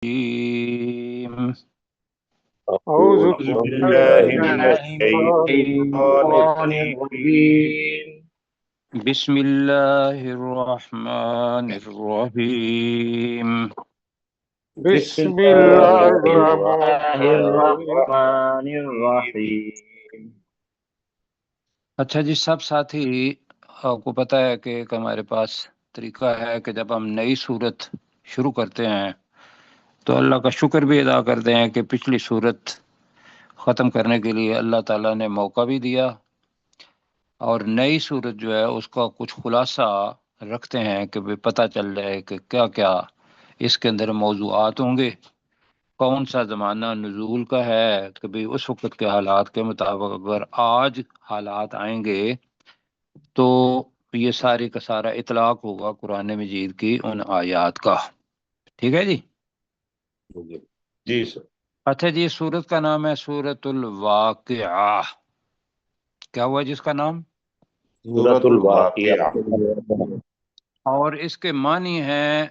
الرجيم. أعوذ أعوذ بالله من الشيطان الشيطان الرجيم. بسم الله الرحمن الرحيم. بسم بسم الله الله الرحمن الرحيم. الرحمن الرحيم. اچھا جی، سب ساتھی آپ کو پتہ ہے کہ ایک ہمارے پاس طریقہ ہے کہ جب ہم نئی صورت شروع کرتے ہیں تو اللہ کا شکر بھی ادا کرتے ہیں کہ پچھلی صورت ختم کرنے کے لیے اللہ تعالیٰ نے موقع بھی دیا، اور نئی صورت جو ہے اس کا کچھ خلاصہ رکھتے ہیں کہ بھی پتہ چل جائے کہ کیا کیا اس کے اندر موضوعات ہوں گے، کون سا زمانہ نزول کا ہے کہ بھی اس وقت کے حالات کے مطابق اگر آج حالات آئیں گے تو یہ ساری کا سارا اطلاق ہوگا قرآن مجید کی ان آیات کا۔ ٹھیک ہے جی؟ جی سر. اچھا جی، سورت کا نام ہے سورت الواقعہ۔ کیا ہوا جس کا نام؟ سورۃ الواقعہ. اور اس کے معنی ہے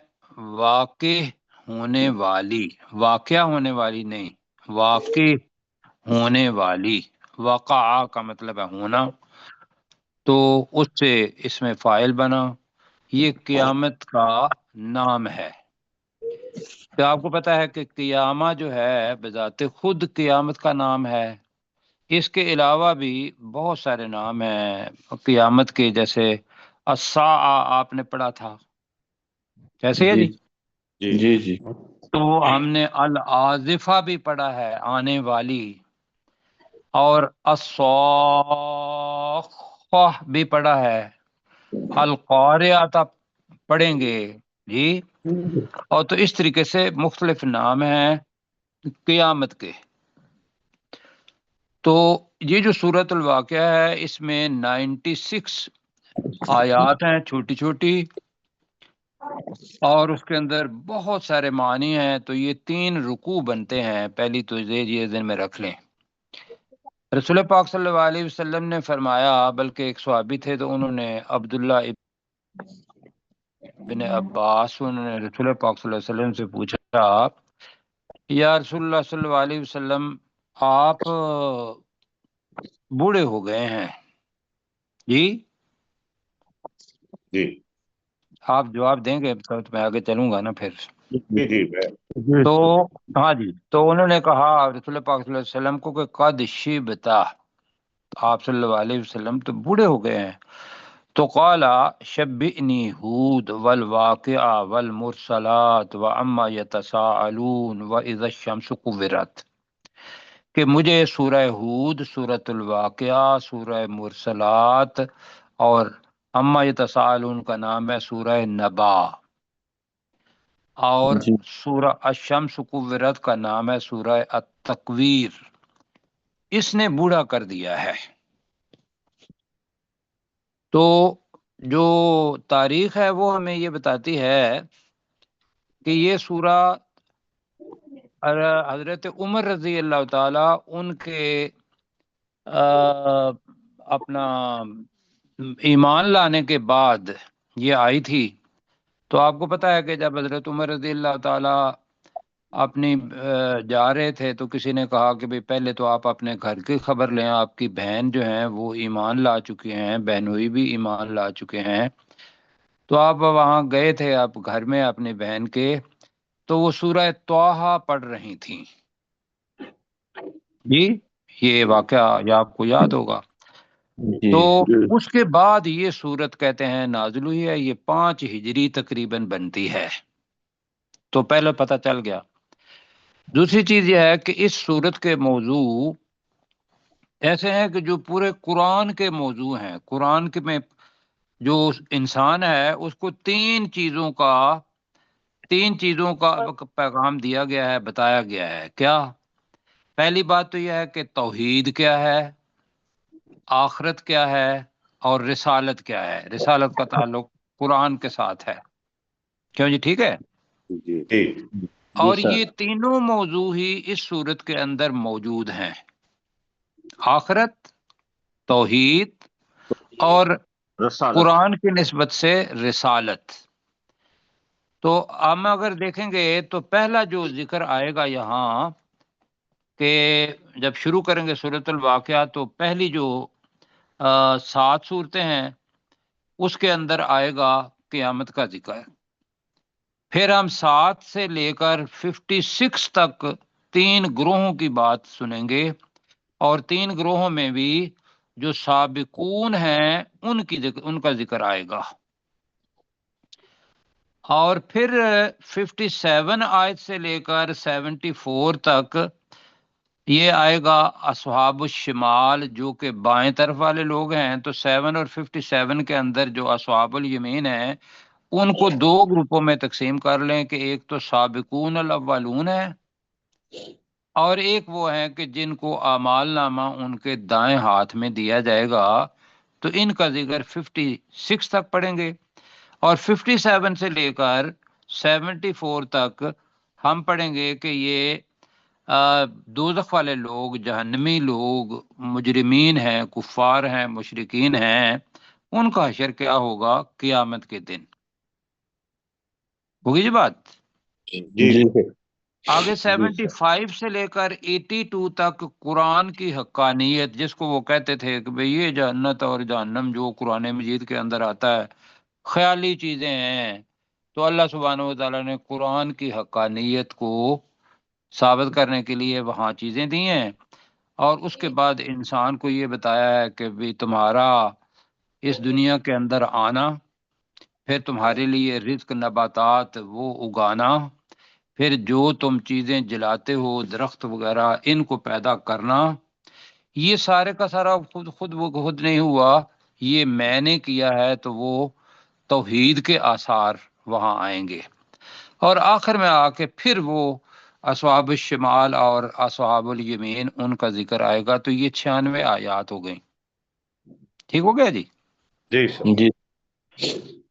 واقع ہونے والی، واقعہ ہونے والی نہیں، واقع ہونے والی۔ وقع کا مطلب ہے ہونا، تو اس سے اس میں فاعل بنا۔ یہ قیامت کا نام ہے۔ تو آپ کو پتہ ہے کہ قیامہ جو ہے بذات خود قیامت کا نام ہے، اس کے علاوہ بھی بہت سارے نام ہیں قیامت کے، جیسے الساعہ آپ نے پڑھا تھا، کیسے ہے جی؟ جی جی. تو ہم نے العازفہ بھی پڑھا ہے، آنے والی، اور الصاخہ بھی پڑھا ہے، القارعہ پڑھیں گے جی۔ اور تو اس طریقے سے مختلف نام ہیں قیامت کے۔ تو یہ جو سورۃ الواقعہ ہے اس میں 96 آیات ہیں، چھوٹی چھوٹی، اور اس کے اندر بہت سارے معنی ہیں۔ تو یہ 3 رکوع بنتے ہیں، پہلی تو یہ ذہن میں رکھ لیں۔ رسول پاک صلی اللہ علیہ وسلم نے فرمایا، بلکہ ایک صحابی تھے تو انہوں نے عبداللہ ابن عباس، انہوں نے رسول پاک صلی اللہ علیہ وسلم سے پوچھا، یا رسول اللہ صلی اللہ علیہ وسلم، آپ بوڑھے ہو گئے ہیں جی؟ جی آپ جواب دیں گے تو میں آگے چلوں گا نا پھر۔ جی جی. تو ہاں جی، تو انہوں نے کہا رسول پاک صلی اللہ علیہ وسلم کو کہ قد شبتا، آپ صلی اللہ علیہ وسلم تو بوڑھے ہو گئے ہیں۔ تو قال شبئنی ہود والواقعہ والمرسلات واما یتساءلون واذا الشمس کورت، کہ مجھے سورہ ہود، سورۃ الواقعہ، سورہ مرسلات اور اما یتساءلون کا نام ہے سورہ نبا، اور سورہ الشمس کورت کا نام ہے سورہ التکویر، اس نے بوڑھا کر دیا ہے۔ تو جو تاریخ ہے وہ ہمیں یہ بتاتی ہے کہ یہ سورہ حضرت عمر رضی اللہ تعالی ان کے اپنا ایمان لانے کے بعد یہ آئی تھی۔ تو آپ کو پتہ ہے کہ جب حضرت عمر رضی اللہ تعالی اپنی جا رہے تھے تو کسی نے کہا کہ پہلے تو آپ اپنے گھر کی خبر لیں، آپ کی بہن جو ہیں وہ ایمان لا چکی ہیں، بہنوئی بھی ایمان لا چکے ہیں۔ تو آپ وہاں گئے تھے، آپ گھر میں اپنی بہن کے، تو وہ سورہ طٰہٰ پڑھ رہی تھیں جی۔ یہ واقعہ یا آپ کو یاد ہوگا۔ تو اس کے بعد یہ سورت کہتے ہیں نازل ہوئی ہے، یہ 5 ہجری تقریباً بنتی ہے۔ تو پہلے پتہ چل گیا۔ دوسری چیز یہ ہے کہ اس سورت کے موضوع ایسے ہیں کہ جو پورے قرآن کے موضوع ہیں۔ قرآن کے میں جو انسان ہے اس کو 3 چیزوں کا پیغام دیا گیا ہے، بتایا گیا ہے۔ کیا؟ پہلی بات تو یہ ہے کہ توحید کیا ہے، آخرت کیا ہے، اور رسالت کیا ہے۔ رسالت کا تعلق قرآن کے ساتھ ہے، کیوں جی؟ ٹھیک ہے۔ جی اور یہ تینوں موضوع ہی اس صورت کے اندر موجود ہیں، آخرت، توحید، اور قرآن کی نسبت سے رسالت۔ تو ہم اگر دیکھیں گے تو پہلا جو ذکر آئے گا یہاں کہ جب شروع کریں گے سورۃ الواقعہ تو پہلی جو 7 صورتیں ہیں اس کے اندر آئے گا قیامت کا ذکر. پھر ہم 7 سے لے کر 56 تک 3 گروہوں کی بات سنیں گے، اور 3 گروہوں میں بھی جو سابقون ہیں ان کا ذکر آئے گا. اور پھر 57 آیت سے لے کر 74 تک یہ آئے گا اصحاب الشمال، جو کہ بائیں طرف والے لوگ ہیں. تو 7 اور 57 کے اندر جو اصحاب الیمین ہیں ان کو 2 گروپوں میں تقسیم کر لیں کہ ایک تو سابقون الاولون ہے، اور ایک وہ ہیں کہ جن کو اعمال نامہ ان کے دائیں ہاتھ میں دیا جائے گا. تو ان کا ذکر 56 تک پڑھیں گے، اور 57 سے لے کر 74 تک ہم پڑھیں گے کہ یہ دوزخ والے لوگ، جہنمی لوگ، مجرمین ہیں، کفار ہیں، مشرکین ہیں، ان کا حشر کیا ہوگا قیامت کے دن. ہوگی جی بات. جی آگے 75 سے لے کر 82 تک قرآن کی حقانیت، جس کو وہ کہتے تھے کہ بھئی یہ جنت اور جہنم جو قرآن مجید کے اندر آتا ہے خیالی چیزیں ہیں. تو اللہ سبحانہ و تعالیٰ نے قرآن کی حقانیت کو ثابت کرنے کے لیے وہاں چیزیں دی ہیں، اور اس کے بعد انسان کو یہ بتایا ہے کہ بھی تمہارا اس دنیا کے اندر آنا، پھر تمہارے لیے رزق نباتات وہ اگانا، پھر جو تم چیزیں جلاتے ہو درخت وغیرہ ان کو پیدا کرنا، یہ سارے کا سارا خود نہیں ہوا، یہ میں نے کیا ہے. تو وہ توحید کے آثار وہاں آئیں گے، اور آخر میں آ کے پھر وہ اصحاب الشمال اور اصحاب الیمین ان کا ذکر آئے گا. تو یہ 96 آیات ہو گئیں. ٹھیک ہو گیا جی. جی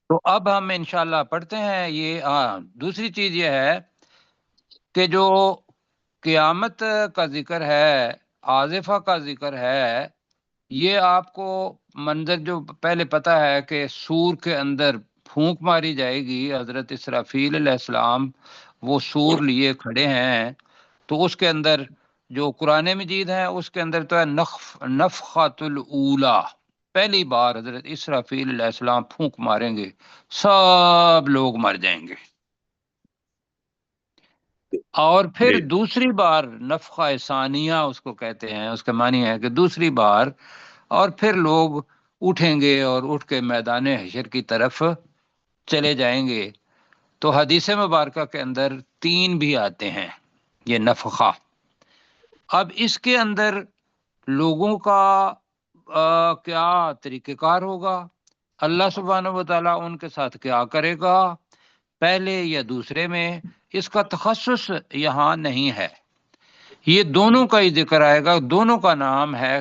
تو اب ہم انشاءاللہ پڑھتے ہیں. یہ دوسری چیز یہ ہے کہ جو قیامت کا ذکر ہے، آزفہ کا ذکر ہے، یہ آپ کو منظر جو پہلے پتا ہے کہ سور کے اندر پھونک ماری جائے گی. حضرت اسرافیل علیہ السلام وہ سور لیے کھڑے ہیں. تو اس کے اندر جو قرآن مجید ہے اس کے اندر تو ہے نفخۃ الاولی، پہلی بار حضرت اسرافیل علیہ السلام پھونک ماریں گے، سب لوگ مر جائیں گے. اور پھر دوسری بار نفخہ ثانیہ اس کو کہتے ہیں، اس کا معنی ہے کہ دوسری بار، اور پھر لوگ اٹھیں گے اور اٹھ کے میدان حشر کی طرف چلے جائیں گے. تو حدیث مبارکہ کے اندر 3 بھی آتے ہیں یہ نفخہ. اب اس کے اندر لوگوں کا کیا طریقہ کار ہوگا، اللہ سبحانہ و تعالیٰ ان کے ساتھ کیا کرے گا، پہلے یا دوسرے میں، اس کا تخصص یہاں نہیں ہے. یہ دونوں کا ہی ذکر آئے گا. دونوں کا نام ہے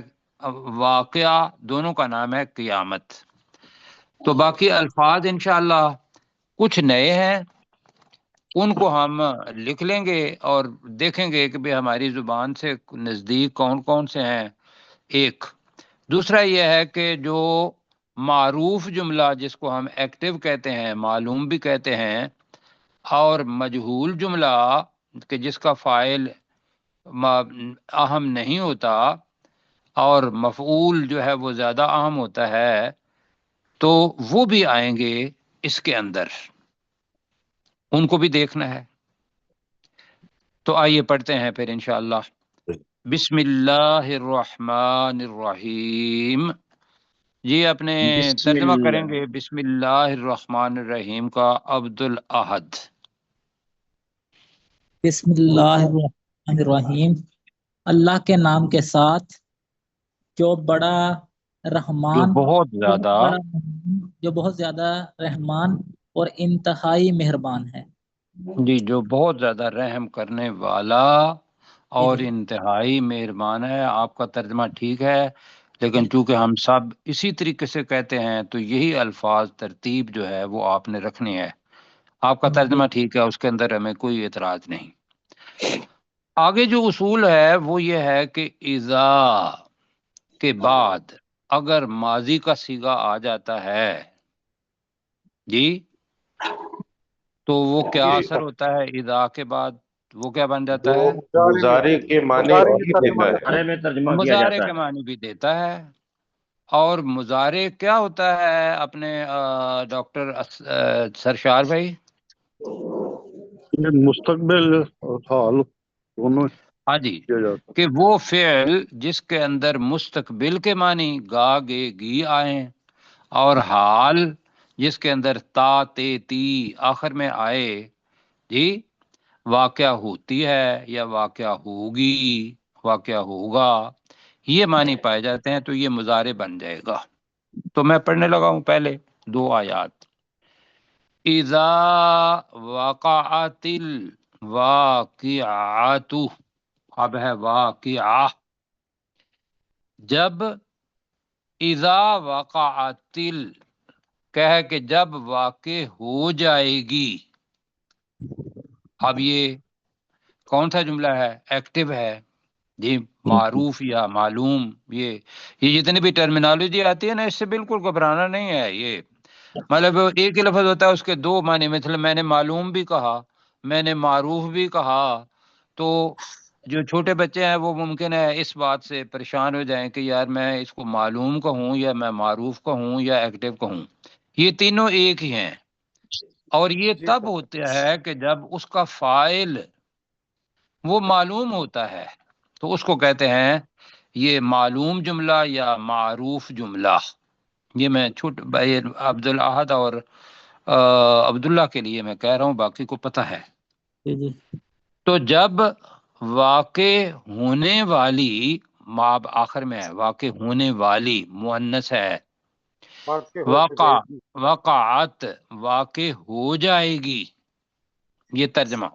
واقعہ، دونوں کا نام ہے قیامت. تو باقی الفاظ انشاءاللہ کچھ نئے ہیں، ان کو ہم لکھ لیں گے اور دیکھیں گے کہ بھی ہماری زبان سے نزدیک کون کون سے ہیں. ایک دوسرا یہ ہے کہ جو معروف جملہ جس کو ہم ایکٹیو کہتے ہیں، معلوم بھی کہتے ہیں، اور مجہول جملہ کہ جس کا فاعل اہم نہیں ہوتا اور مفعول جو ہے وہ زیادہ اہم ہوتا ہے، تو وہ بھی آئیں گے اس کے اندر، ان کو بھی دیکھنا ہے. تو آئیے پڑھتے ہیں پھر انشاءاللہ. بسم اللہ الرحمن الرحیم. جی اپنے بسم ترجمہ کریں اللہ. گے بسم اللہ الرحمن الرحیم کا عبد الاحد. بسم اللہ الرحمن الرحیم. اللہ کے نام کے ساتھ جو بڑا جو رحمان بہت زیادہ رحمان اور انتہائی مہربان ہے. جی جو بہت زیادہ رحم کرنے والا اور جی انتہائی مہربان ہے. آپ کا ترجمہ ٹھیک ہے، لیکن چونکہ ہم سب اسی طریقے سے کہتے ہیں تو یہی الفاظ ترتیب جو ہے وہ آپ نے رکھنی ہے. آپ کا ترجمہ ٹھیک ہے، اس کے اندر ہمیں کوئی اعتراض نہیں. آگے جو اصول ہے وہ یہ ہے کہ اذا کے بعد اگر ماضی کا صیغہ آ جاتا ہے جی، تو وہ کیا جی۔ اثر ہوتا ہے اذا کے بعد؟ وہ کیا بن جاتا ہے؟ مضارع کے معنی مضارع بھی کے دیتا ہے۔ ترجمہ میں ترجمہ کیا مضارع جاتا کے ہے۔ معنی بھی دیتا ہے۔ اور مضارع کیا ہوتا ہے اپنے ڈاکٹر سرشار بھائی؟ مستقبل اور حال دونوں ہاں جی، کیا جاتا کہ وہ فعل جس کے اندر مستقبل کے معنی گا گے گی آئیں اور حال جس کے اندر تا تے تی آخر میں آئے، جی، واقعہ ہوتی ہے یا واقعہ ہوگی، واقعہ ہوگا، یہ معنی پائے جاتے ہیں تو یہ مضارع بن جائے گا۔ تو میں پڑھنے لگا ہوں پہلے 2 آیات۔ اذا وقعت الواقعات، اب ہے واقعہ، جب اذا وقعت کہہ کہ جب واقع ہو جائے گی۔ اب یہ کون سا جملہ ہے؟ ایکٹیو ہے جی، معروف یا معلوم، یہ جتنی بھی ٹرمینالوجی آتی ہے نا، اس سے بالکل گھبرانا نہیں ہے۔ یہ مطلب ایک ہی لفظ ہوتا ہے، اس کے 2 معنی، مثلا میں نے معلوم بھی کہا، میں نے معروف بھی کہا، تو جو چھوٹے بچے ہیں وہ ممکن ہے اس بات سے پریشان ہو جائیں کہ یار میں اس کو معلوم کہوں یا میں معروف کہوں یا ایکٹیو کہوں، یہ تینوں ایک ہی ہیں۔ اور یہ تب ہوتا ہے کہ جب اس کا فاعل وہ معلوم ہوتا ہے، تو اس کو کہتے ہیں یہ معلوم جملہ یا معروف جملہ۔ یہ میں چھوٹے بھائی عبد الاحد اور عبداللہ کے لیے میں کہہ رہا ہوں، باقی کو پتہ ہے۔ جی تو جب واقع ہونے والی، ماب آخر میں ہے، واقع ہونے والی مؤنث ہے، وقعت واقع ہو جائے گی، یہ ترجمہ۔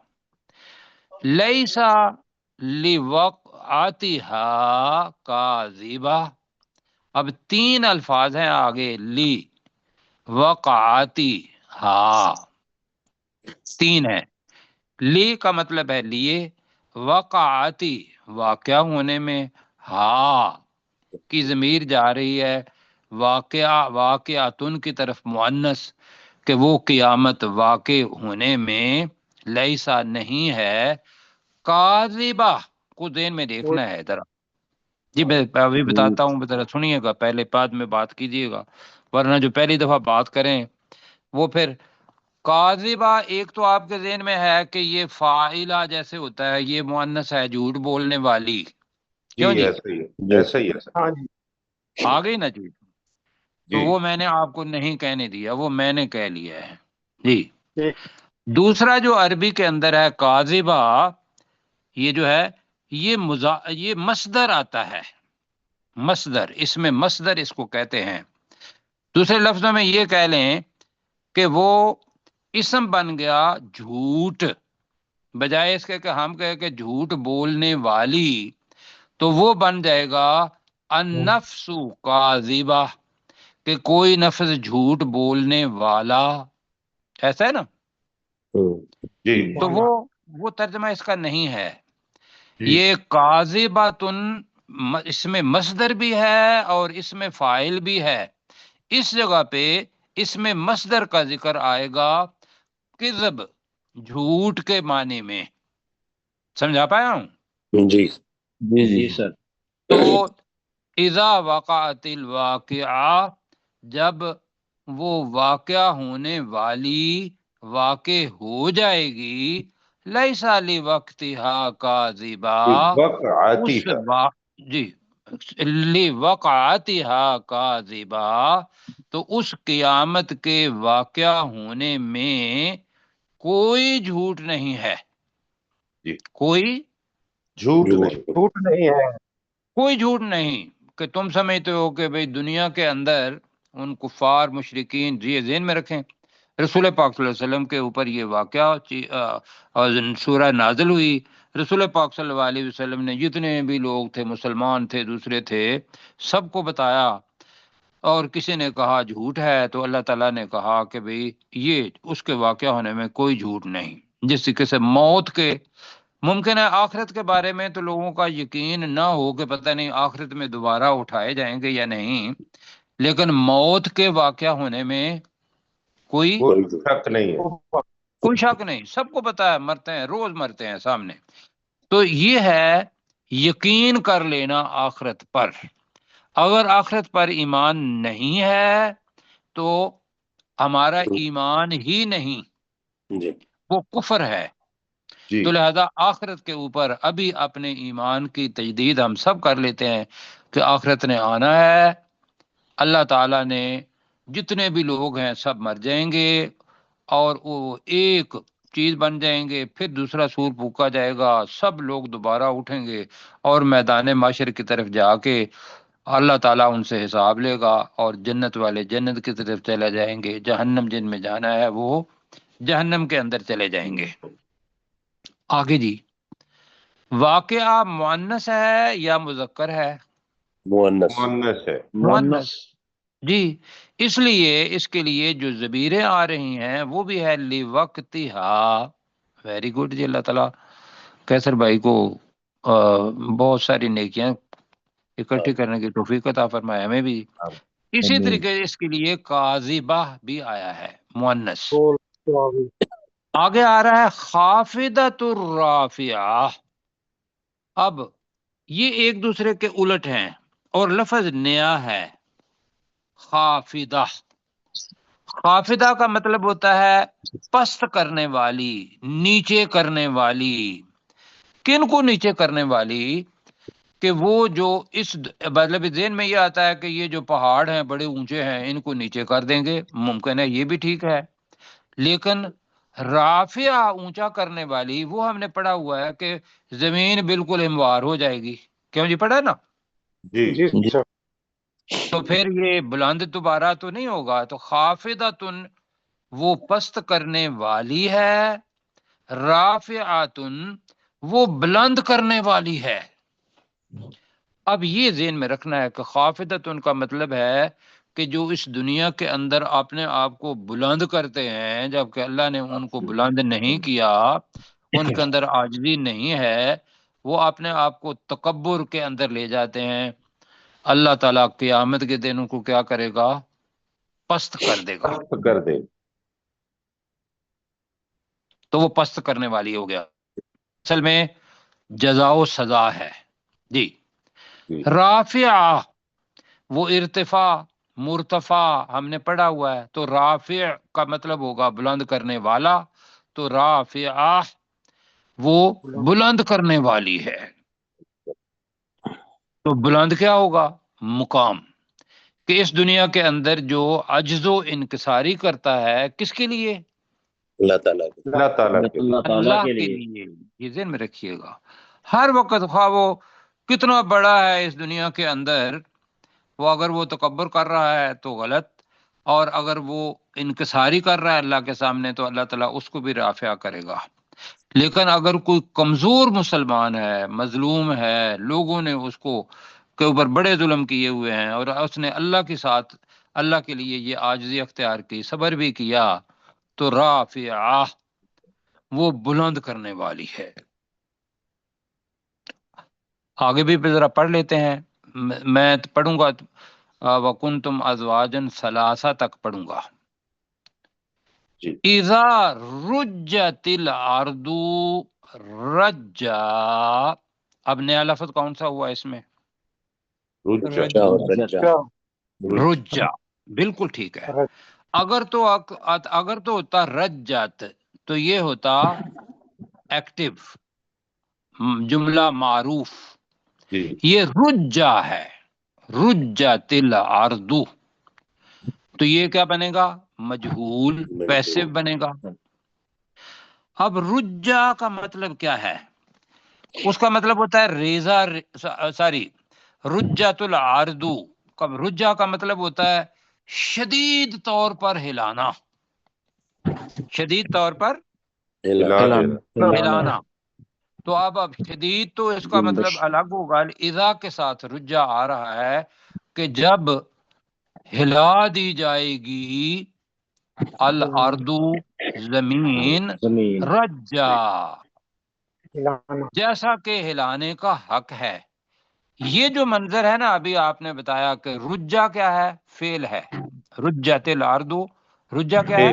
لیسا لوقعتها کاذبہ، اب 3 الفاظ ہیں آگے، لی، وقعتی، ہا، 3 ہیں۔ لی کا مطلب ہے لیے، وقعتی واقعہ ہونے میں، ہا کی ضمیر جا رہی ہے واقعاتن کی طرف مؤنث، کہ وہ قیامت واقع ہونے میں، لیسا نہیں ہے، کاذبہ کو ذہن میں دیکھنا ہے ذرا جی، میں ابھی بتاتا ہوں، ذرا سنیے گا، پہلے بعد میں بات کیجیے گا، ورنہ جو پہلی دفعہ بات کریں وہ پھر کاذبہ، ایک تو آپ کے ذہن میں ہے کہ یہ فاعلہ جیسے ہوتا ہے، یہ مؤنث ہے، جھوٹ بولنے والی، کیوں جی؟ ایسا ہی ہے، ایسا ہی ہے سر۔ ہاں جی، آ گئی نا جی؟ تو وہ میں نے آپ کو نہیں کہنے دیا، وہ میں نے کہہ لیا ہے جی۔ دوسرا جو عربی کے اندر ہے کاذبہ، یہ جو ہے یہ مصدر آتا ہے، مصدر، اس میں مصدر اس کو کہتے ہیں۔ دوسرے لفظوں میں یہ کہہ لیں کہ وہ اسم بن گیا جھوٹ، بجائے اس کے کہ ہم کہے کہ جھوٹ بولنے والی، تو وہ بن جائے گا النفس کاذبہ، کہ کوئی نفس جھوٹ بولنے والا، ایسا ہے نا؟ جی تو وہ ترجمہ اس کا نہیں ہے۔ یہ کاذباتن اس میں مصدر بھی ہے اور اس میں فاعل بھی ہے۔ اس جگہ پہ اس میں مصدر کا ذکر آئے گا کذب، جھوٹ کے معنی میں، سمجھا پایا ہوں؟ جی جی سر۔ تو اذا وقعت الواقعہ، جب وہ واقعہ ہونے والی واقع ہو جائے گی، لیسا لوقتها کاذبہ، وقعتی اس جی، لوقعتها کاذبہ، تو اس قیامت کے واقعہ ہونے میں کوئی جھوٹ نہیں ہے، جی، کوئی جھوٹ نہیں، جھوٹ نہیں ہے۔ کوئی جھوٹ نہیں، کہ تم سمجھتے ہو کہ بھئی دنیا کے اندر ان کفار مشرکین، یہ ذہن میں رکھیں، رسول پاک صلی اللہ علیہ وسلم کے اوپر یہ واقعہ سورہ نازل ہوئی، رسول پاک صلی اللہ علیہ وسلم نے جتنے بھی لوگ تھے، مسلمان تھے، دوسرے تھے، سب کو بتایا، اور کسی نے کہا جھوٹ ہے تو اللہ تعالیٰ نے کہا کہ بھئی یہ اس کے واقعہ ہونے میں کوئی جھوٹ نہیں۔ جس طریقے سے موت کے، ممکن ہے آخرت کے بارے میں تو لوگوں کا یقین نہ ہو کہ پتہ نہیں آخرت میں دوبارہ اٹھائے جائیں گے یا نہیں، لیکن موت کے واقعہ ہونے میں کوئی شک نہیں ہے۔ کوئی شک نہیں، سب کو پتا ہے، مرتے ہیں، روز مرتے ہیں سامنے. تو یہ ہے یقین کر لینا آخرت پر. اگر آخرت پر ایمان نہیں ہے تو ہمارا ایمان ہی نہیں، جی وہ کفر ہے. جی تو لہذا آخرت کے اوپر ابھی اپنے ایمان کی تجدید ہم سب کر لیتے ہیں کہ آخرت نے آنا ہے. اللہ تعالیٰ نے جتنے بھی لوگ ہیں سب مر جائیں گے اور وہ ایک چیز بن جائیں گے، پھر دوسرا سور پھونکا جائے گا، سب لوگ دوبارہ اٹھیں گے اور میدان معاشر کی طرف جا کے اللہ تعالیٰ ان سے حساب لے گا، اور جنت والے جنت کی طرف چلے جائیں گے، جہنم جن میں جانا ہے وہ جہنم کے اندر چلے جائیں گے. آگے جی، واقعہ مؤنث ہے یا مذکر ہے؟ مؤنث ہے. مؤنث. جی، اس لیے اس کے لیے جو ضمیریں آ رہی ہیں وہ بھی ہے لوقتہا. ویری گڈ جی، اللہ تعالیٰ کیسر بھائی کو بہت ساری نیکیاں اکٹھی کرنے کی توفیق عطا فرمائے، ہمیں بھی. اسی طریقے سے اس کے لیے کاذبہ بھی آیا ہے مؤنث. آگے آ رہا ہے خافضۃ الرافعہ. اب یہ ایک دوسرے کے الٹ ہیں اور لفظ نیا ہے. خافضہ، خافضہ کا مطلب ہوتا ہے پست کرنے والی، نیچے کرنے والی. کن کو نیچے کرنے والی؟ کہ وہ جو اس مطلب ذہن میں یہ آتا ہے کہ یہ جو پہاڑ ہیں بڑے اونچے ہیں، ان کو نیچے کر دیں گے، ممکن ہے، یہ بھی ٹھیک ہے. لیکن رافعہ اونچا کرنے والی، وہ ہم نے پڑھا ہوا ہے کہ زمین بالکل ہموار ہو جائے گی. کیوں جی، پڑھا نا؟ جی جی سر. تو پھر یہ بلند دوبارہ تو نہیں ہوگا. تو خافضۃن وہ پست کرنے والی ہے، رافعۃن وہ بلند کرنے والی ہے. اب یہ ذہن میں رکھنا ہے کہ خافضۃن کا مطلب ہے کہ جو اس دنیا کے اندر اپنے آپ کو بلند کرتے ہیں، جبکہ اللہ نے ان کو بلند نہیں کیا، ان کے اندر عاجزی نہیں ہے، وہ اپنے آپ کو تکبر کے اندر لے جاتے ہیں. اللہ تعالیٰ قیامت کے دن ان کو کیا کرے گا؟ پست کر دے گا. پست کر دے. تو وہ پست کرنے والی ہو گیا. اصل میں جزا و سزا ہے. جی، جی رافعہ وہ ارتفاع، مرتفع ہم نے پڑھا ہوا ہے. تو رافع کا مطلب ہوگا بلند کرنے والا، تو رافعہ وہ بلند کرنے والی ہے. تو بلند کیا ہوگا؟ مقام. کہ اس دنیا کے اندر جو عجز و انکساری کرتا ہے، کس کے لیے؟ اللہ تعالیٰ کے. اللہ تعالیٰ کے. اللہ کے لیے. یہ ذہن میں رکھیے گا ہر وقت، خواہ وہ کتنا بڑا ہے اس دنیا کے اندر، وہ اگر وہ تکبر کر رہا ہے تو غلط، اور اگر وہ انکساری کر رہا ہے اللہ کے سامنے تو اللہ تعالیٰ اس کو بھی رافع کرے گا. لیکن اگر کوئی کمزور مسلمان ہے، مظلوم ہے، لوگوں نے اس کو کے اوپر بڑے ظلم کیے ہوئے ہیں، اور اس نے اللہ کے ساتھ اللہ کے لیے یہ عاجزی اختیار کی، صبر بھی کیا، تو رافعہ وہ بلند کرنے والی ہے. آگے بھی ذرا پڑھ لیتے ہیں. میں پڑھوں گا وَكُنْتُمْ أَزْوَاجًا ثَلَاثَ تک پڑھوں گا. جی اِذَا رُجَّتِ الْأَرْضُ رَجَّا. اب نیا لفظ کون سا ہوا اس میں؟ رجا. بالکل ٹھیک ہے. اگر تو ہوتا رجت تو یہ ہوتا ایکٹیو، جملہ معروف. جی یہ رجا ہے، رجت الارض، تو یہ کیا بنے گا؟ مجہول، پیسو بنے گا. اب رجا کا مطلب کیا ہے؟ اس کا مطلب ہوتا ہے ریزہ، ساری رجت الارض کا رجا کا مطلب ہوتا ہے شدید طور پر ہلانا، شدید طور پر ہلانا. تو اب شدید تو اس کا مطلب الگ ہوگا. اذا کے ساتھ رجا آ رہا ہے کہ جب ہلا دی جائے گی الارض زمین، رجا جیسا کہ ہلانے کا حق ہے. یہ جو منظر ہے نا ابھی آپ نے بتایا کہ رجا کیا ہے؟ فعل ہے. رجت الارض، رجا کیا ہے؟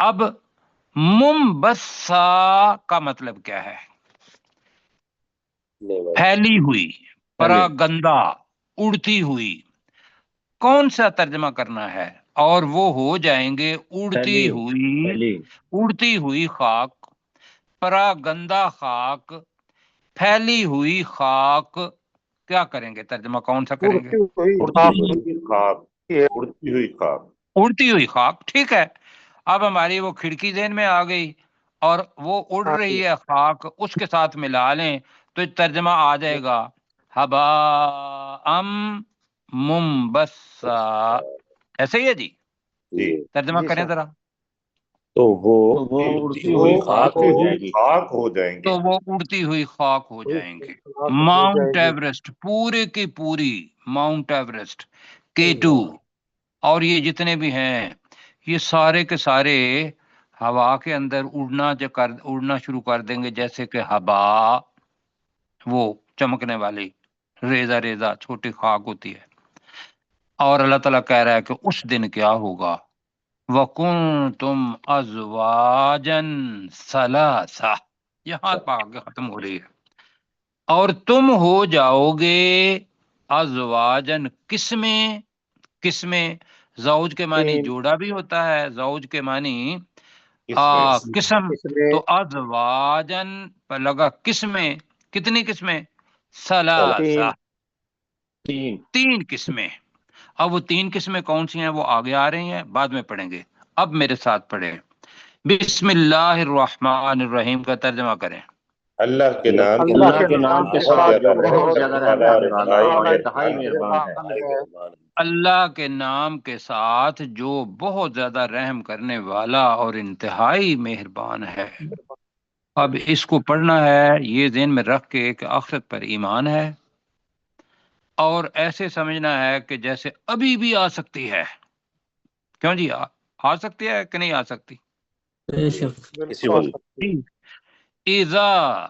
اب منبسا کا مطلب کیا ہے؟ پھیلی ہوئی، پراگندہ، اڑتی ہوئی۔ کون سا ترجمہ کرنا ہے؟ اور وہ ہو جائیں گے اڑتی ہوئی خاک، پراگندہ خاک، پھیلی ہوئی خاک۔ کیا کریں گے ترجمہ؟ کون سا کریں گے؟ اڑتی ہوئی خاک، ٹھیک ہے۔ اب ہماری وہ کھڑکی ذہن میں آ گئی اور وہ اڑ رہی ہے خاک، اس کے ساتھ ملا لیں تو ترجمہ آ جائے گا ہباءم منبسا۔ ایسے ہی ہے جی؟ ترجمہ کریں ذرا۔ تو وہ اڑتی ہوئی خاک ہو جائیں گے۔ تو وہ اڑتی ہوئی خاک ہو جائیں گے۔ ماؤنٹ ایوریسٹ، پورے کی پوری ماؤنٹ ایوریسٹ، K2 اور یہ جتنے بھی ہیں، یہ سارے کے سارے ہوا کے اندر اڑنا شروع کر دیں گے، جیسے کہ ہبا، وہ چمکنے والی ریزہ ریزہ چھوٹی خاک ہوتی ہے۔ اور اللہ تعالیٰ کہہ رہا ہے کہ اس دن کیا ہوگا، وَكُنْتُمْ أَزْوَاجًا ثَلَاثَةً، یہاں پاک ختم ہو رہی ہے۔ اور تم ہو جاؤ گے ازواجن، قسمیں، زوج کے معنی جوڑا بھی ہوتا ہے، زوج کے معنی قسم، تو ازواجن پر لگا قسمیں، کتنی قسمیں؟ ثلاثہ، تین قسمیں۔ اب وہ تین قسمیں کون سی ہیں وہ آگے آ رہی ہیں، بعد میں پڑھیں گے۔ اب میرے ساتھ پڑھیں، بسم اللہ الرحمن الرحیم کا ترجمہ کریں۔ اللہ کے نام کے ساتھ جو بہت زیادہ رحم والا اور انتہائی مہربان ہے۔ اللہ کے نام کے ساتھ جو بہت زیادہ رحم کرنے والا اور انتہائی مہربان ہے۔ اب اس کو پڑھنا ہے یہ ذہن میں رکھ کے کہ آخرت پر ایمان ہے، اور ایسے سمجھنا ہے کہ جیسے ابھی بھی آ سکتی ہے۔ کیوں جی؟ آ سکتی ہے کہ نہیں آ سکتی؟ اذا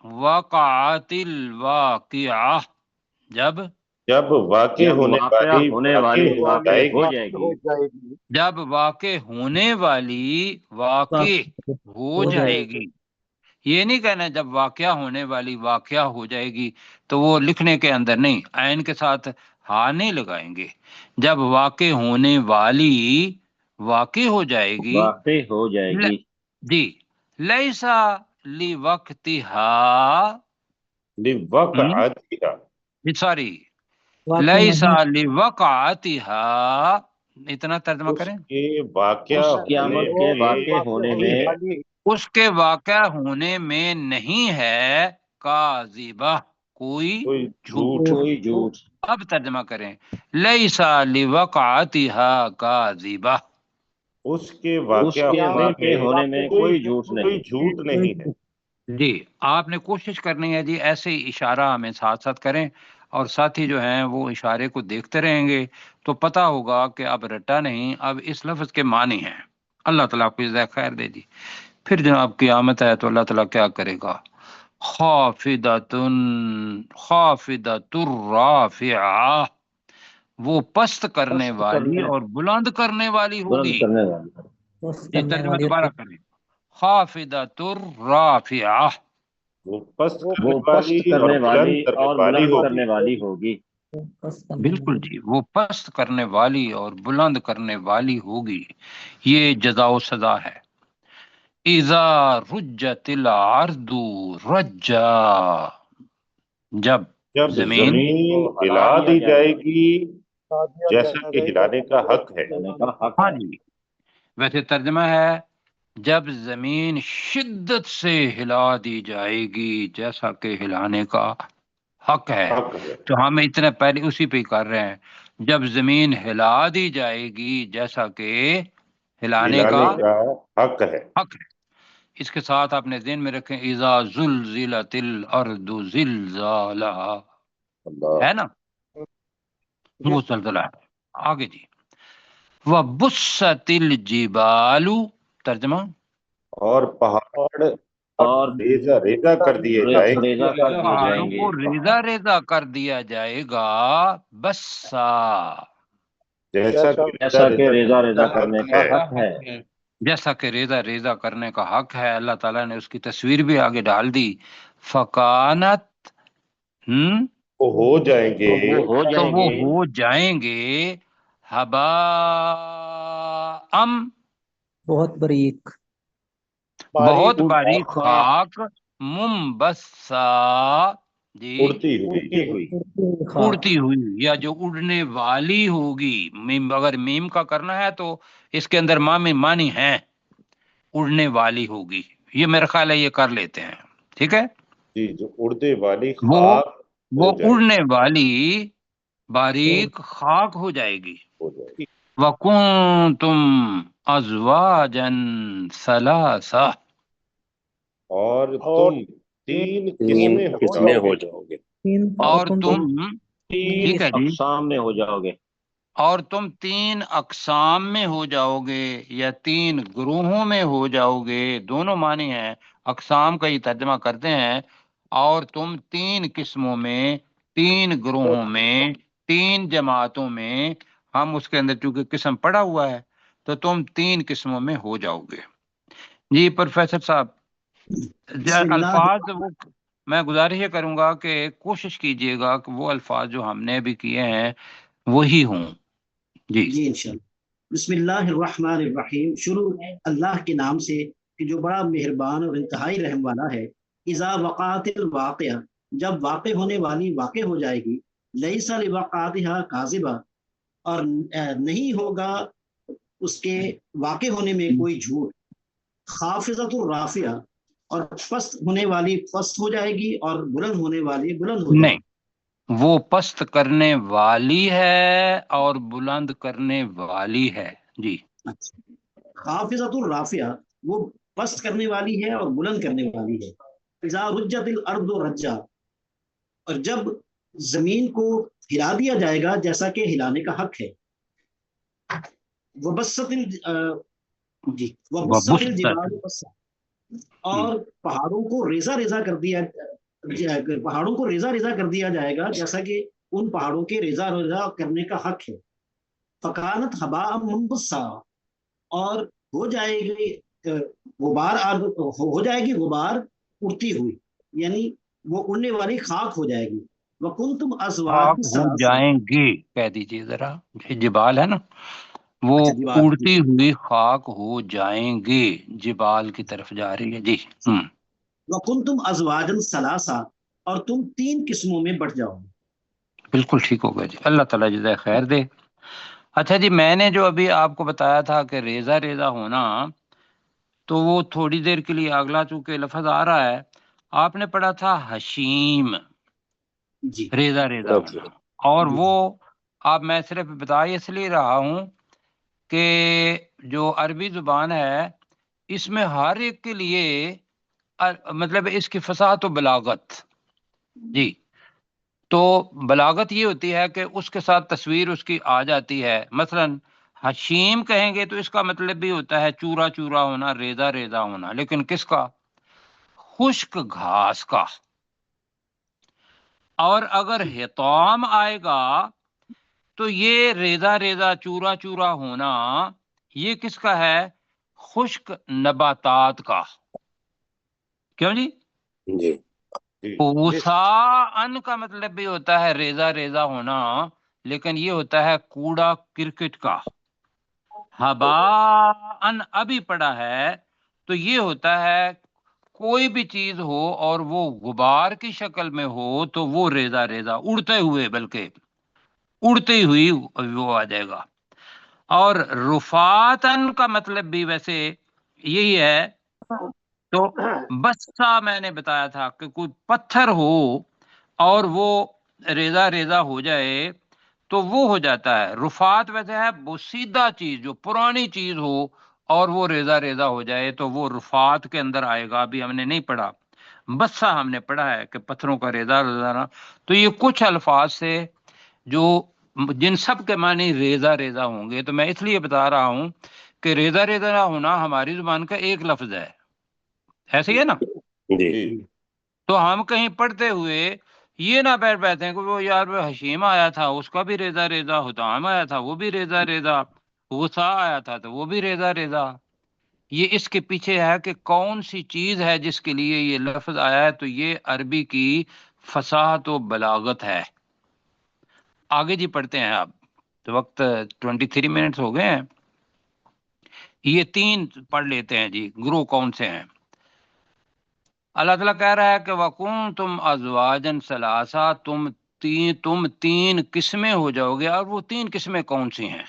وقعت الواقعہ، جب واقع ہونے والی ہو جائے گی، جب واقع ہونے والی واقع ہو جائے گی۔ یہ نہیں کہنا جب واقعہ ہونے والی واقعہ ہو جائے گی، تو وہ لکھنے کے اندر نہیں، عین کے ساتھ ہاں نہیں لگائیں گے۔ جب واقع ہونے والی واقع ہو جائے گی جی، لیسا لیوقتہا، سوری، لیسا لیوقعتہا، اتنا ترجمہ کریں۔ قیامت کے واقع ہونے میں اس کے واقع ہونے میں نہیں ہے کاذبہ، کوئی جھوٹ۔ اب ترجمہ کریں، لیسا لیوقعتہا کاذبہ، اس کے واقع ہونے میں کوئی جھوٹ نہیں ہے۔ جی آپ نے کوشش کرنی ہے جی، ایسے ہی اشارہ ہمیں ساتھ ساتھ کریں، اور ساتھی جو ہیں وہ اشارے کو دیکھتے رہیں گے تو پتہ ہوگا کہ اب رٹا نہیں، اب اس لفظ کے معنی ہیں۔ اللہ تعالیٰ آپ کو جزائے خیر دے جی۔ پھر جناب قیامت ہے تو اللہ تعالیٰ کیا کرے گا، خافضۃ الرافعہ، وہ پست کرنے والی اور بلند کرنے والی ہوگی۔ یہ ترجمہ دوبارہ کریں، خافضۃ الرافعہ، وہ پست کرنے والی اور بلند کرنے والی ہوگی۔ بالکل جی، وہ پست کرنے والی اور بلند کرنے والی ہوگی۔ یہ جزا و سزا ہے۔ اذا رجت الارض رجا، جب زمین ہلا دی جائے گی جیسا کہ ہلانے کا حق ہے۔ ہاں جی، ویسے ترجمہ ہے جب زمین شدت سے ہلا دی جائے گی جیسا کہ ہلانے کا حق ہے، تو ہم اتنے پہلے اسی پہ کر رہے ہیں، جب زمین ہلا دی جائے گی جیسا کہ ہلانے کا حق ہے۔ اس کے ساتھ آپ نے ذہن میں رکھیں، اذا زلزلت الارض زلزالہا، ہے نا، وہ زلزلہ ہے۔ آگے جی، وَبُسَّتِ الْجِبَالُ، ترجمہ، اور پہاڑ اور ریزہ کر دیے جائیں گے، پہاڑوں کو ریزہ ریزہ کر دیا جائے گا، بسا، جیسا کہ ریزہ کرنے کا حق ہے۔ جیسا کہ ریزہ ریزہ کرنے کا حق ہے، اللہ تعالیٰ نے اس کی تصویر بھی آگے ڈال دی، فکانت وہ ہو جائیں گے، وہ ہو تو جائیں وہ گے ہو جائیں گے ہباءم، بہت باریک، بہت باریک خاک، خاک، منبسا، جی اڑتی ہوئی، اڑتی ہوئی یا جو اڑنے والی ہوگی، اگر میم کا کرنا ہے تو اس کے اندر مانی ہیں، اڑنے والی ہوگی، یہ میرا خیال ہے یہ کر لیتے ہیں، ٹھیک ہے، جی، جو اڑنے والی وہ خاک وہ ہو جائے اڑنے والی باریک خاک ہو جائے گی، گی، وَكُنْتُمْ أَزْوَاجًا ثَلَاثَةً، اور تم تین قسمیں ہو جاؤ گے، اور تم، تین ٹھیک ہے جی، اقسام میں ہو جاؤ گے، اور تم 3 اقسام میں ہو جاؤ گے یا 3 گروہوں میں ہو جاؤ گے، دونوں معنی ہیں، اقسام کا یہ ترجمہ کرتے ہیں، اور تم 3 قسموں میں، 3 گروہوں میں، 3 جماعتوں میں، ہم اس کے اندر چونکہ قسم پڑا ہوا ہے تو تم 3 قسموں میں ہو جاؤ گے۔ جی پروفیسر صاحب، بسم اللہ۔ الفاظ وہ میں گزارش یہ کروں گا کہ کوشش کیجئے گا کہ وہ الفاظ جو ہم نے بھی کیے ہیں وہی ہوں۔ جی جی انشاءاللہ۔ بسم اللہ الرحمن الرحیم، شروع اللہ کے نام سے کہ جو بڑا مہربان اور انتہائی رحم والا ہے۔ اذا وقعت الواقعہ، جب واقع ہونے والی واقع ہو جائے گی، لیس لوقعتها کاذبہ، اور نہیں ہوگا اس کے واقع ہونے میں کوئی جھوٹ، خافضۃ الرافعہ، اور پست ہونے والی پست ہو جائے گی، اور بلند ہونے والی بلند ہو جائے نہیں، وہ پست کرنے والی ہے اور بلند کرنے والی ہے، جی گی۔ خافضۃ الرافعہ، وہ پست کرنے والی ہے اور بلند کرنے والی ہے۔ اذا رجت الارض رجا، اور جب زمین کو ہلا دیا جائے گا جیسا کہ ہلانے کا حق ہے۔ وبست جی وبست وبست، الجبال بسا، اور پہاڑوں کو ریزہ ریزہ کر دیا، پہاڑوں کو ریزہ ریزہ کر دیا جائے گا جیسا کہ ان پہاڑوں کے ریزہ ریزہ کرنے کا حق ہے۔ فکانت ہباء منبثا، اور ہو جائے گی غبار، ہو جائے گی غبار اڑتی ہوئی، یعنی وہ اڑنے والی خاک ہو جائے گی۔ وَكُنْتُمْ خاک أَزْوَاجًا ہو ثَلَاثَةً، جائیں گے، کہہ دیجئے ذرا، یہ جبال ہے نا، وہ اچھا جی بات، اڑتی ہوئی خاک ہو جائیں گے، جبال کی طرف جا رہی ہے، جی وَكُنْتُمْ أَزْوَاجًا ثَلَاثَةً، اور تم 3 قسموں میں بٹ جاؤ گے۔ بالکل ٹھیک ہو گیا جی، اللہ تعالیٰ جزائے خیر دے۔ اچھا جی، میں نے جو ابھی آپ کو بتایا تھا کہ ریزہ ریزہ ہونا، تو وہ تھوڑی دیر کے لیے اگلا چونکہ لفظ آ رہا ہے، آپ نے پڑھا تھا حشیم، جی ریزہ ریزہ ہونا، اور جی وہ اب میں صرف بتا اس لیے رہا ہوں کہ جو عربی زبان ہے اس میں ہر ایک کے لیے مطلب اس کی فصاحت و بلاغت، جی تو بلاغت یہ ہوتی ہے کہ اس کے ساتھ تصویر اس کی آ جاتی ہے، مثلا حشیم کہیں گے تو اس کا مطلب بھی ہوتا ہے چورا چورا ہونا، ریزہ ریزہ ہونا، لیکن کس کا؟ خشک گھاس کا۔ اور اگر حطام آئے گا تو یہ ریزہ ریزہ چورا چورا ہونا یہ کس کا ہے؟ خشک نباتات کا۔ کیوں جی؟ جی اوسان کا مطلب بھی ہوتا ہے ریزہ ریزہ ہونا، لیکن یہ ہوتا ہے کوڑا کرکٹ کا۔ ہباءن ابھی پڑا ہے تو یہ ہوتا ہے کوئی بھی چیز ہو اور وہ غبار کی شکل میں ہو تو وہ ریزہ ریزہ اڑتے ہوئے، بلکہ اڑتی ہوئی وہ آ جائے گا۔ اور رفاتن کا مطلب بھی ویسے یہی ہے، تو بسا میں نے بتایا تھا کہ کوئی پتھر ہو اور وہ ریزہ ریزہ ہو جائے تو وہ ہو جاتا ہے رفات، ویسے ہے بوسیدہ چیز، جو پرانی چیز ہو اور وہ ریزہ ریزہ ہو جائے تو وہ رفات کے اندر آئے گا۔ ابھی ہم نے نہیں پڑھا، بسا ہم نے پڑھا ہے کہ پتھروں کا ریزہ ریزہ۔ تو یہ کچھ الفاظ سے جو جن سب کے معنی ریزہ ریزہ ہوں گے، تو میں اس لیے بتا رہا ہوں کہ ریزہ ریزہ ہونا ہماری زبان کا ایک لفظ ہے، ایسے ہی ہے نا؟ جی تو ہم کہیں پڑھتے ہوئے یہ نہ بیٹھ بیٹھتے ہیں کہ وہ یار وہ حشیم آیا تھا اس کا بھی ریزہ ریزہ، حطام آیا تھا وہ بھی ریزہ ریزہ، غصہ آیا تھا تو وہ بھی ریزہ ریزہ، یہ اس کے پیچھے ہے کہ کون سی چیز ہے جس کے لیے یہ لفظ آیا ہے، تو یہ عربی کی فصاحت و بلاغت ہے۔ آگے جی پڑھتے ہیں آپ، تو وقت 23 منٹس ہو گئے ہیں، یہ 3 پڑھ لیتے ہیں جی، گروہ کون سے ہیں۔ اللہ تعالیٰ کہہ رہا ہے کہ وَكُنْتُمْ أَزْوَاجًا ثَلَاثَةً، تم تین قسمیں ہو جاؤ گے، اور وہ 3 قسمیں کون سی ہیں؟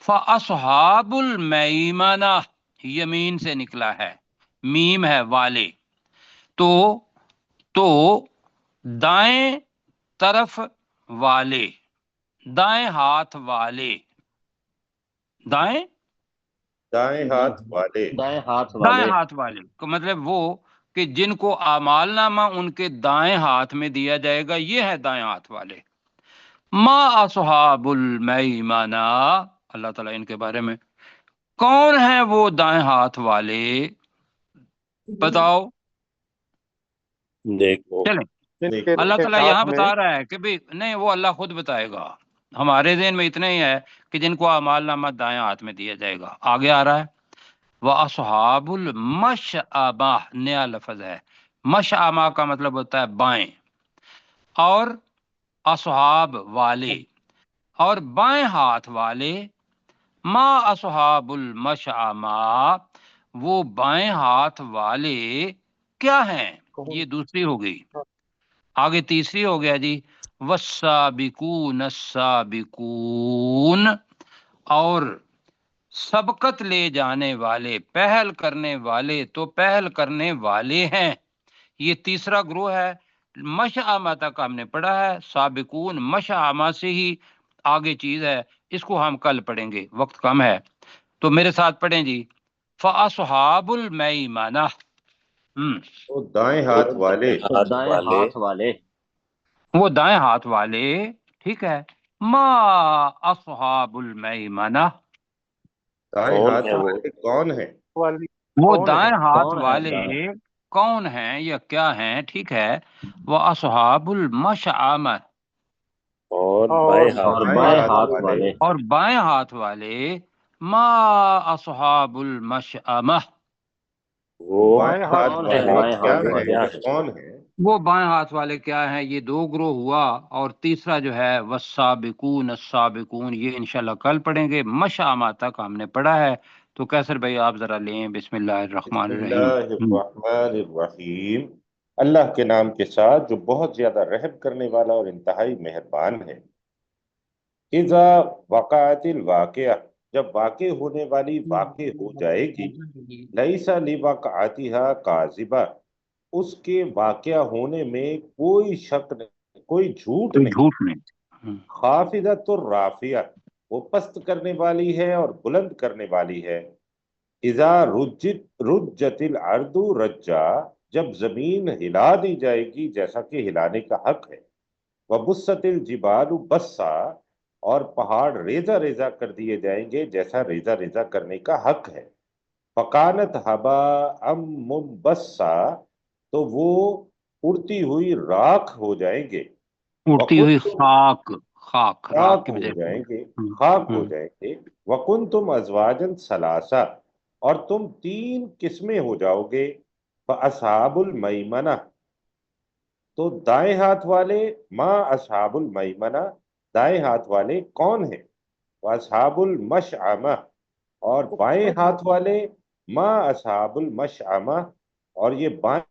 فَأَصْحَابُ الْمَيْمَنَةِ، یمین سے نکلا ہے، میم ہے والے، تو دائیں طرف والے، دائیں ہاتھ والے، دائیں دائیں ہاتھ والے، دائیں ہاتھ دائیں والے، ہاتھ والے کا مطلب وہ کہ جن کو اعمال نامہ ان کے دائیں ہاتھ میں دیا جائے گا، یہ ہے دائیں ہاتھ والے۔ ما اصحاب المیمنہ، اللہ تعالیٰ ان کے بارے میں، کون ہیں وہ دائیں ہاتھ والے، بتاؤ دیکھو چلیں۔ جن اللہ کے تعالیٰ یہاں ہاتھ میں بتا رہا ہے کہ بھی نہیں، وہ اللہ خود بتائے گا، ہمارے ذہن میں اتنا ہی ہے کہ جن کو اعمال نامہ دائیں ہاتھ میں دیا جائے گا۔ آگے آ رہا ہے وَأَصْحَابُ الْمَشْأَمَةِ، نیا لفظ ہے، مشأمہ کا مطلب ہوتا ہے بائیں، اور اصحاب والے، اور بائیں ہاتھ والے، ما اصحاب المشأمہ، وہ بائیں ہاتھ والے کیا ہیں؟ یہ دوسری ہو گئی۔ آگے تیسری ہو گیا جی، والسابقون السابقون، اور سبقت لے جانے والے، پہل کرنے والے تو پہل کرنے والے ہیں، یہ تیسرا گروہ ہے۔ مشأمہ تک ہم نے پڑھا ہے، سابقون مشأمہ سے ہی آگے چیز ہے، اس کو ہم کل پڑھیں گے، وقت کم ہے، تو میرے ساتھ پڑھیں جی، فَأَصْحَابُ الْمَيْمَنَةِ، وہ دائیں ہاتھ والے، دائیں ہاتھ والے، وہ دائیں ہاتھ والے، ٹھیک ہے، ما اصحاب المیمنہ، دائیں کون ہاتھ ہے وہ والے کون ہیں؟ والی وہ کون ہے دائیں ہاتھ کون ہے والے کون ہیں یا کیا ہیں، ٹھیک ہے، وہ اصحاب المشأمہ، اور اور بائیں اور ہاتھ بائیں ہاتھ ہاتھ والے والے، اور بائیں ہاتھ والے، ما اصحاب المشأمہ، وہ بائیں ہاتھ کون ہے والے بائیں کیا ہاتھ ہیں والے؟ یا کون ہیں؟ وہ بائیں ہاتھ والے کیا ہیں، یہ 2 گروہ ہوا، اور تیسرا جو ہے والسابقون السابقون، یہ انشاءاللہ کل پڑھیں گے، مشأمہ تک ہم نے پڑھا ہے، تو کیسر بھائی آپ ذرا لیں، بسم اللہ الرحمن بسم الرحیم۔ اللہ الرحمن الرحیم، اللہ کے نام کے ساتھ جو بہت زیادہ رحم کرنے والا اور انتہائی مہربان ہے۔ اذا وقعت الواقعہ، جب واقع ہونے والی واقع ہو جائے گی، لیس لوقعتها کاذبہ، اس کے واقعہ ہونے میں کوئی شک نہیں، کوئی جھوٹ کوئی نہیں، جھوٹ نہیں۔ خافضۃ الرافعہ، وہ پست کرنے والی ہے اور بلند کرنے والی ہے۔ اذا رجت الارض رجا، جب زمین ہلا دی جائے گی جیسا کہ ہلانے کا حق ہے، وبست الجبال بسا، اور پہاڑ ریزہ ریزہ کر دیے جائیں گے جیسا ریزہ ریزہ کرنے کا حق ہے، فکانت ہباء منبثا، تو وہ اڑتی ہوئی راکھ ہو جائیں گے، اڑتی ہوئی خاک، راک خاک کی ہو بجائے جائیں گے، ہم، خاک ہو ہم۔ جائیں گے۔ وَكُنْتُمْ أَزْوَاجًا ثَلَاثَةً، اور تم 3 قسمیں ہو جاؤ گے۔ فَأَصْحَابُ الْمَيْمَنَةِ، تو دائیں ہاتھ والے، ما اصحاب المیمنہ، دائیں ہاتھ والے کون ہیں؟ وَأَصْحَابُ الْمَشْأَمَةِ، اور بائیں ہاتھ والے، ما اصحاب المشأمہ، اور یہ بائیں